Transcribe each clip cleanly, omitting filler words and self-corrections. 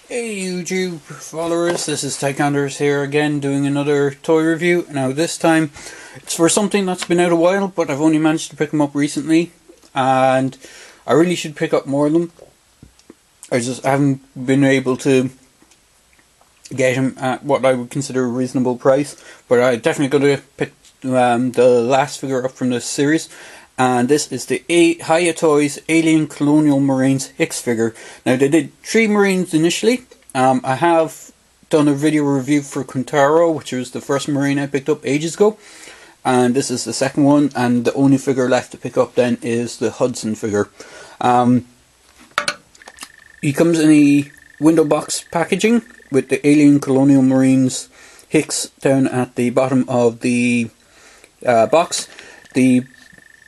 Hey YouTube followers, this is Tyconders here again doing another toy review. Now this time it's for something that's been out a while, but I've only managed to pick them up recently and I really should pick up more of them. I just haven't been able to get them at what I would consider a reasonable price, but I definitely got to pick the last figure up from this series. And this is the Hiya Toys Alien Colonial Marines Hicks figure. Now they did 3 Marines initially. I have done a video review for Quintero, which was the first Marine I picked up ages ago. And this is the second one, and the only figure left to pick up then is the Hudson figure. He comes in a window box packaging with the Alien Colonial Marines Hicks down at the bottom of the box. The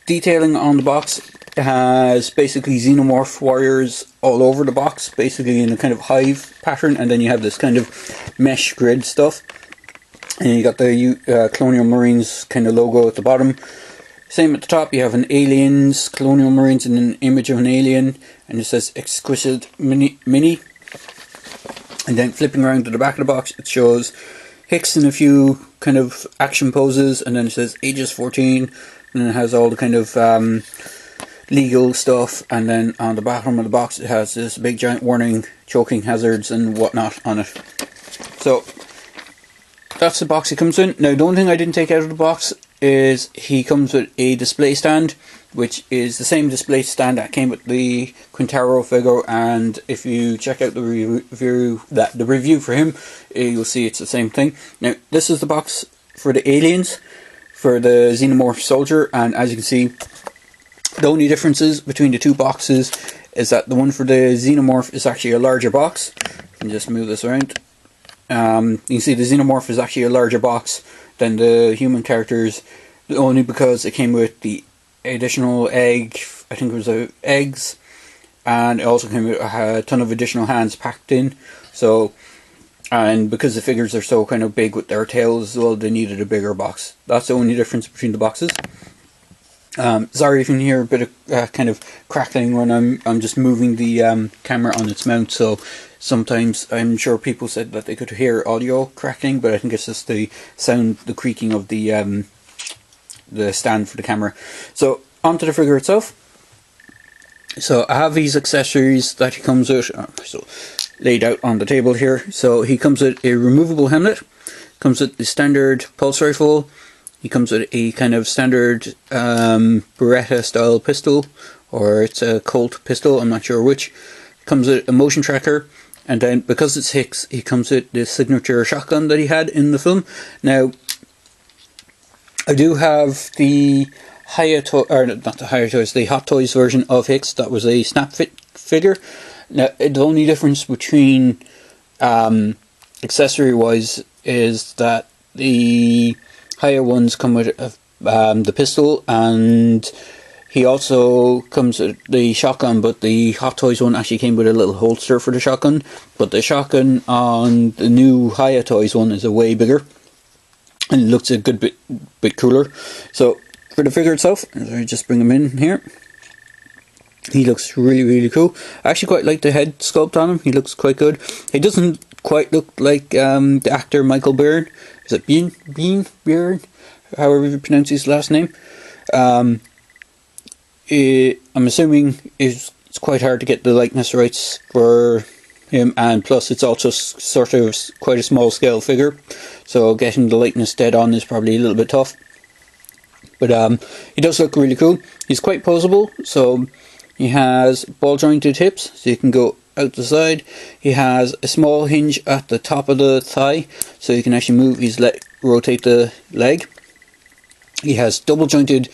detailing on the box has basically xenomorph warriors all over the box, basically in a kind of hive pattern, and then you have this kind of mesh grid stuff, and you got the Colonial Marines kind of logo at the bottom. Same at the top, you have an Aliens, Colonial Marines, and an image of an alien, and it says Exquisite Mini. And then flipping around to the back of the box, it shows Hicks in a few kind of action poses, and then it says ages 14. And it has all the kind of legal stuff, and then on the bottom of the box it has this big giant warning, choking hazards and whatnot on it. So that's the box he comes in. Now the only thing I didn't take out of the box is he comes with a display stand, which is the same display stand that came with the Quintero figure, and if you check out the review for him, you'll see it's the same thing. Now this is the box for the Aliens, for the Xenomorph Soldier, and as you can see, the only differences between the two boxes is that the one for the Xenomorph is actually a larger box. I can just move this around. You can see the Xenomorph is actually a larger box than the human characters, only because it came with the additional egg, I think it was eggs, and it also came with a ton of additional hands packed in. So, and because the figures are so kind of big with their tails as well, they needed a bigger box. That's the only difference between the boxes. Sorry if you can hear a bit of kind of crackling when I'm just moving the camera on its mount. So sometimes I'm sure people said that they could hear audio crackling, but I think it's just the sound, the creaking of the stand for the camera. So onto the figure itself. So I have these accessories that he comes with. So laid out on the table here. So he comes with a removable helmet, comes with the standard pulse rifle, he comes with a kind of standard Beretta style pistol, or it's a Colt pistol, I'm not sure which. Comes with a motion tracker, and then because it's Hicks, he comes with the signature shotgun that he had in the film. Now I do have the Hiya Toys, or not the Hiya Toys, the Hot Toys version of Hicks that was a snap fit figure. Now, the only difference between accessory wise is that the higher ones come with the pistol, and he also comes with the shotgun, but the Hot Toys one actually came with a little holster for the shotgun, but the shotgun on the new Hiya Toys one is a way bigger, and it looks a good bit cooler. So for the figure itself, I just bring him in here. He looks really cool. I actually quite like the head sculpt on him. He looks quite good. He doesn't quite look like the actor Michael Byrne. Is it Byrne? However you pronounce his last name. I'm assuming it's quite hard to get the likeness rights for him, and plus it's also sort of quite a small scale figure, so getting the likeness dead on is probably a little bit tough. But he does look really cool. He's quite posable, so he has ball jointed hips, so you can go out the side. He has a small hinge at the top of the thigh, so you can actually move his leg, rotate the leg. He has double jointed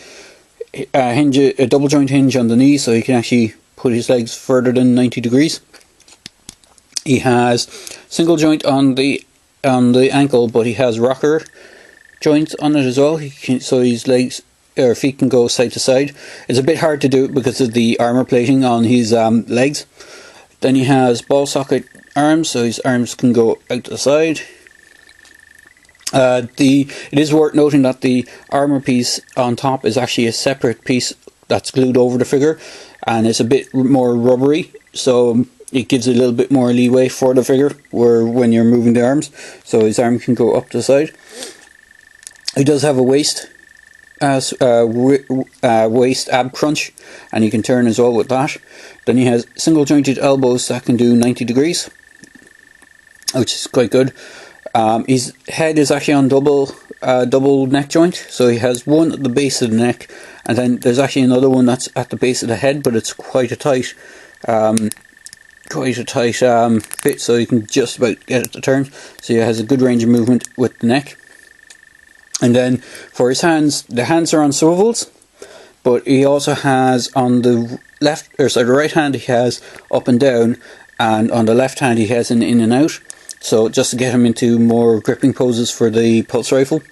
hinge, a double joint hinge on the knee, so he can actually put his legs further than 90 degrees. He has single joint on the ankle, but he has rocker joints on it as well. So his legs or feet can go side to side. It's a bit hard to do it because of the armor plating on his legs. Then he has ball socket arms, so his arms can go out to the side. It is worth noting that the armor piece on top is actually a separate piece that's glued over the figure, and it's a bit more rubbery, so it gives a little bit more leeway for the figure where when you're moving the arms, so his arm can go up to the side. He does have a waist waist ab crunch, and you can turn as well with that. Then he has single jointed elbows that can do 90 degrees, which is quite good. His head is actually on double neck joint, so he has one at the base of the neck, and then there's actually another one that's at the base of the head, but it's quite a tight fit, so you can just about get it to turn. So he has a good range of movement with the neck. And then for his hands, the hands are on swivels, but he also has on the left, or sorry, the right hand he has up and down, and on the left hand he has an in and out. So just to get him into more gripping poses for the pulse rifle.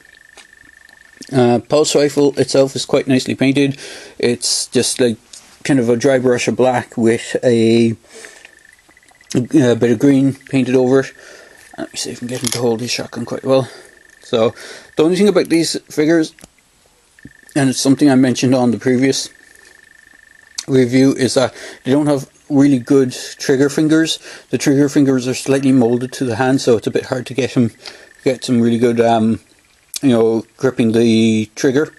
Pulse rifle itself is quite nicely painted. It's just like kind of a dry brush of black with a bit of green painted over it. Let me see if I can get him to hold his shotgun quite well. So the only thing about these figures, and it's something I mentioned on the previous review, is that they don't have really good trigger fingers. The trigger fingers are slightly molded to the hand, so it's a bit hard to get some really good gripping the trigger.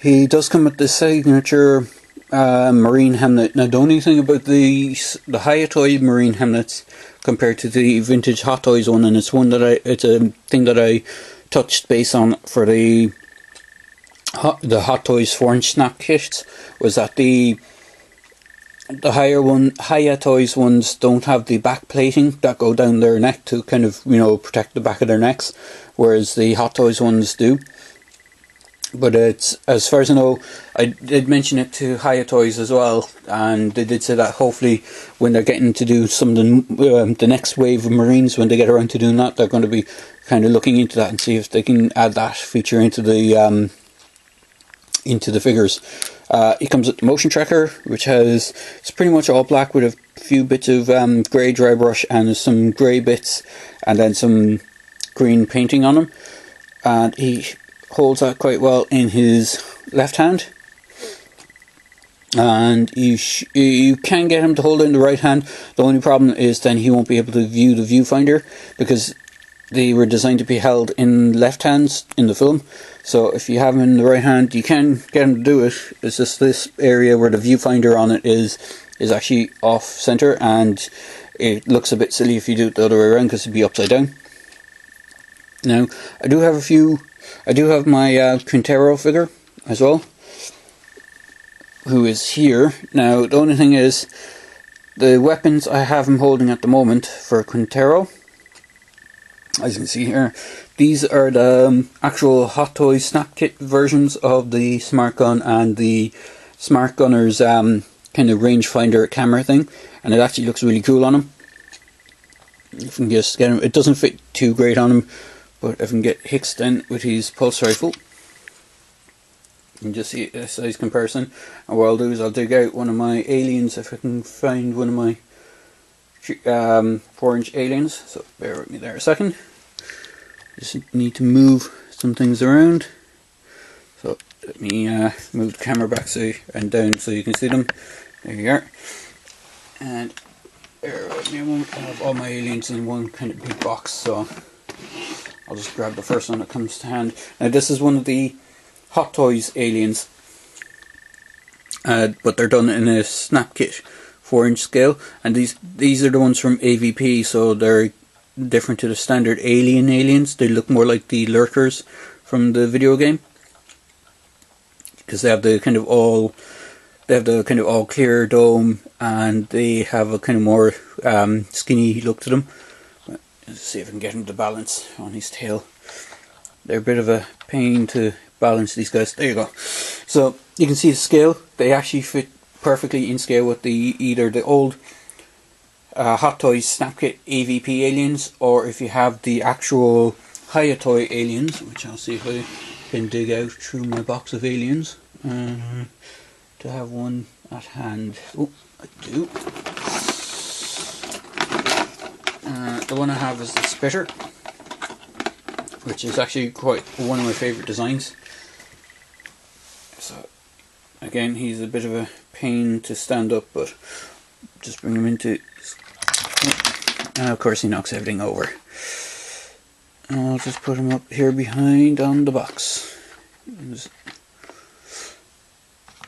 He does come with the signature Marine helmet. Now the only thing about the Hiya toy Marine helmets compared to the vintage Hot Toys one, and it's a thing that I touched base on for the Hot Toys 4-inch snap kits, was that the Hiya Toys ones don't have the back plating that go down their neck to kind of protect the back of their necks, whereas the Hot Toys ones do. But it's, as far as I know, I did mention it to Hiya Toys as well, and they did say that hopefully when they're getting to do something, the next wave of Marines, when they get around to doing that, they're going to be kind of looking into that and see if they can add that feature into the figures. It comes with the motion tracker, which it's pretty much all black with a few bits of grey dry brush and some grey bits, and then some green painting on them. And he holds that quite well in his left hand, and you can get him to hold it in the right hand. The only problem is then he won't be able to view the viewfinder, because they were designed to be held in left hands in the film. So if you have him in the right hand, you can get him to do it. It's just this area where the viewfinder on it is actually off center, and it looks a bit silly if you do it the other way around, because it'd be upside down. Now I do have my Quintero figure as well, who is here. Now the only thing is, the weapons I have him holding at the moment for Quintero, as you can see here, these are the actual Hot Toys Snap Kit versions of the Smart Gun and the Smart Gunner's kind of rangefinder camera thing, and it actually looks really cool on him. If you can just get him, it doesn't fit too great on him, but if I can get Hicks then with his pulse rifle, you can just see a size comparison. And what I'll do is I'll dig out one of my aliens, if I can find one of my 4-inch aliens. So bear with me there a second. Just need to move some things around. So let me move the camera back and down so you can see them. There you are. And bear with me a moment. I have all my aliens in one kind of big box, so I'll just grab the first one that comes to hand. Now this is one of the Hot Toys aliens, but they're done in a snap kit 4-inch scale, and these are the ones from AVP, so they're different to the standard aliens. They look more like the lurkers from the video game, because they have the kind of all clear dome, and they have a kind of more skinny look to them. Let's see if I can get him to balance on his tail. They're a bit of a pain to balance, these guys. There you go. So you can see the scale. They actually fit perfectly in scale with either the old Hot Toys Snap Kit AVP aliens, or if you have the actual Hiya Toy aliens, which I'll see if I can dig out through my box of aliens to have one at hand. Oh, I do. The one I have is the Spitter, which is actually quite one of my favourite designs. So again, he's a bit of a pain to stand up, but just bring him into, and of course he knocks everything over. And I'll just put him up here behind on the box.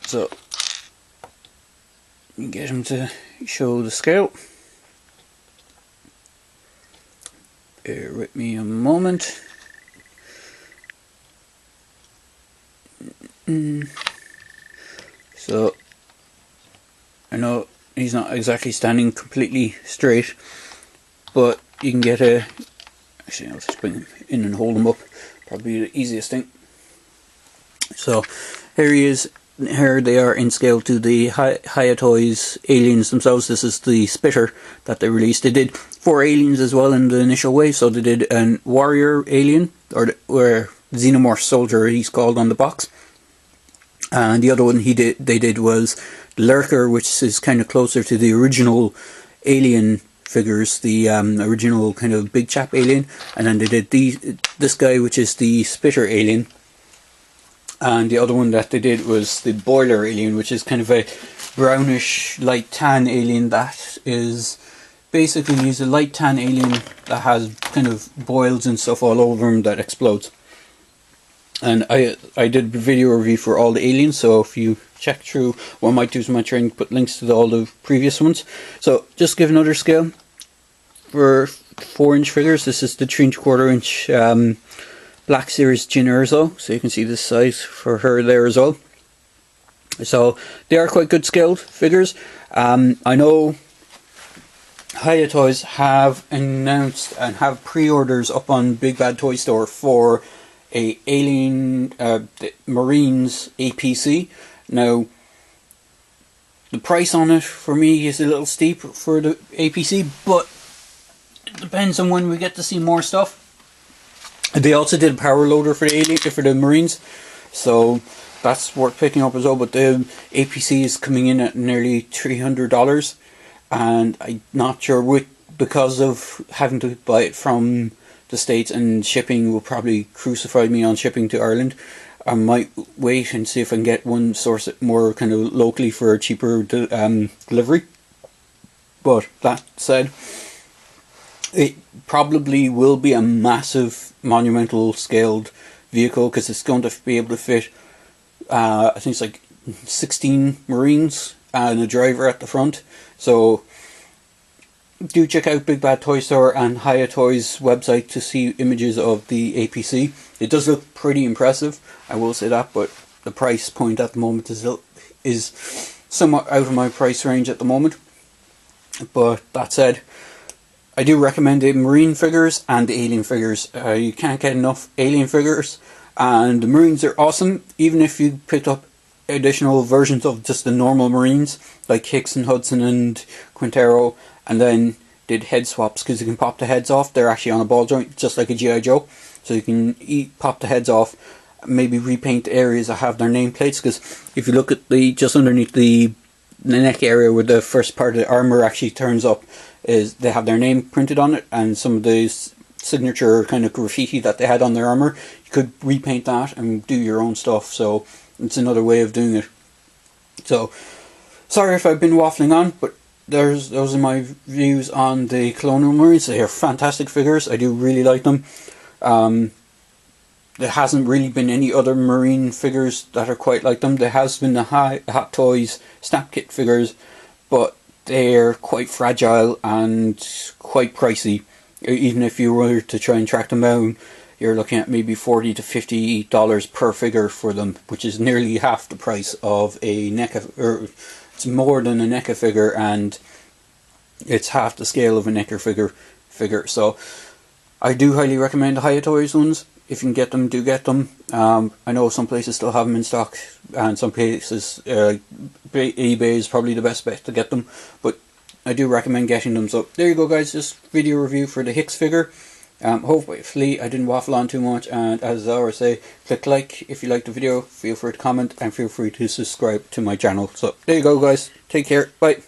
So you get him to show the scale. Bear with me a moment. So I know he's not exactly standing completely straight, but you can get a, actually I'll just bring him in and hold him up, probably the easiest thing. So here he is. Here they are in scale to the Hiya Toys aliens themselves. This is the spitter that they released. They did 4 aliens as well in the initial wave. So they did an warrior alien, or xenomorph soldier he's called on the box. And the other one they did was lurker, which is kind of closer to the original alien figures, the original kind of big chap alien. And then they did this guy, which is the spitter alien. And the other one that they did was the boiler alien, which is kind of a brownish light tan alien that is basically, he's a light tan alien that has kind of boils and stuff all over him that explodes. And I did a video review for all the aliens, so if you check through what I might do is I might try and put links to all the previous ones. So just give another scale for 4-inch figures. This is the 3¼ inch Black Series Jyn Erso, so you can see this size for her there as well. So they are quite good scaled figures. I know Hiya Toys have announced and have pre-orders up on Big Bad Toy Store for a Alien Marines APC. Now the price on it for me is a little steep for the APC, but it depends on when we get to see more stuff. They also did a power loader for the Marines, so that's worth picking up as well. But the APC is coming in at nearly $300, and I'm not sure because of having to buy it from the States and shipping will probably crucify me on shipping to Ireland. I might wait and see if I can get one source more kind of locally for a cheaper delivery. But that said, it probably will be a massive monumental scaled vehicle because it's going to be able to fit I think it's like 16 Marines and a driver at the front. So do check out Big Bad Toy Store and Hiya Toys website to see images of the APC. It does look pretty impressive, I will say that, but the price point at the moment is somewhat out of my price range at the moment. But that said, I do recommend the Marine figures and the Alien figures. You can't get enough Alien figures, and the Marines are awesome. Even if you picked up additional versions of just the normal Marines, like Hicks and Hudson and Quintero, and then did head swaps, because you can pop the heads off. They're actually on a ball joint, just like a G.I. Joe. So you can pop the heads off, maybe repaint the areas that have their nameplates, because if you look at just underneath the neck area where the first part of the armour actually turns up, is they have their name printed on it, and some of the signature kind of graffiti that they had on their armour, you could repaint that and do your own stuff. So it's another way of doing it. So sorry if I've been waffling on, but those are my views on the Colonial Marines. They are fantastic figures. I do really like them. There hasn't really been any other Marine figures that are quite like them. There has been the Hot Toys Snap Kit figures, but they're quite fragile and quite pricey. Even if you were to try and track them down, you're looking at maybe $40 to $50 per figure for them, which is nearly half the price of a NECA, or it's more than a NECA figure, and it's half the scale of a NECA figure. So I do highly recommend the Hiya Toys ones. If you can get them, do get them. I know some places still have them in stock, and some places eBay is probably the best bet to get them, but I do recommend getting them. So there you go, guys, just video review for the Hicks figure. Hopefully I didn't waffle on too much, and as I always say, click like if you liked the video, feel free to comment, and feel free to subscribe to my channel. So there you go, guys, take care, bye.